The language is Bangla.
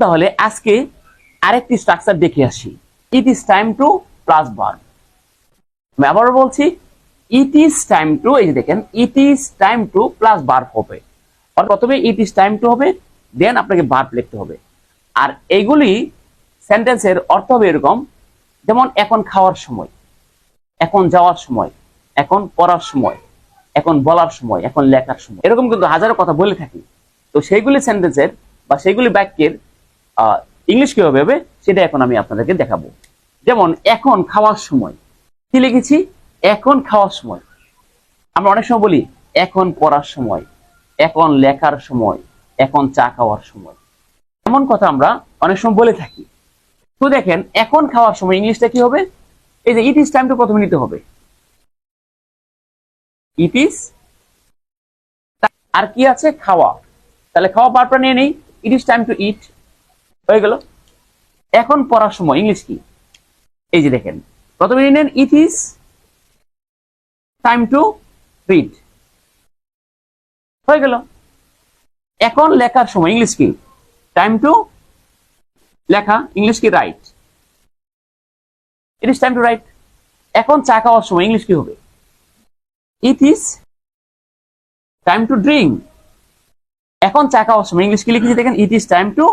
তাহলে আজকে আরেকটি স্ট্রাকচার দেখে আসি। It is time to plus verb. আমি আবারও বলছি, ইট ইজ টাইম টু, এই যে দেখেন it is time to plus verb হবে। আর প্রথমে ইট ইজ টাইম টু হবে, দেন আপনাকে ভার্ব লিখতে হবে। আর এইগুলি সেন্টেন্সের অর্থ হবে এরকম, যেমন এখন খাওয়ার সময়, এখন যাওয়ার সময়, এখন পড়ার সময়, এখন বলার সময়, এখন লেখার সময়, এরকম কিন্তু হাজারো কথা বলে থাকি। তো সেইগুলি সেন্টেন্সের বা সেইগুলি বাক্যের ইংলিশ কিভাবে হবে সেটা এখন আমি আপনাদেরকে দেখাবো। যেমন এখন খাওয়ার সময়, কি লিখেছি? এখন খাওয়ার সময়। আমরা অনেক সময় বলি এখন পড়ার সময়, এখন লেখার সময়, এখন চা খাওয়ার সময়, এমন কথা আমরা অনেক সময় বলে থাকি। তো দেখেন এখন খাওয়ার সময় ইংলিশটা কি হবে? এই যে ইট ইজ টাইম টু প্রথমে নিতে হবে, ইট ইজ, আর কি আছে? খাওয়া। তাহলে খাওয়া ভার্বটা নিয়ে নেই, ইট ইজ টাইম টু ইট, হয়ে গেল। এখন পড়ার সময় ইংলিশ কি? এই যে দেখেন প্রথমে নিয়ে নেন it is time to read, হয়ে গেল। এখন লেখার সময় ইংলিশ কি? টাইম টু লেখা, ইংলিশ কি? Right, it is time to right. এখন চা খাওয়ার সময় ইংলিশ কি হবে? It is time to drink. এখন চা খাওয়ার সময় ইংলিশ কি লিখেছি দেখেন, ইট ইজ টাইম টু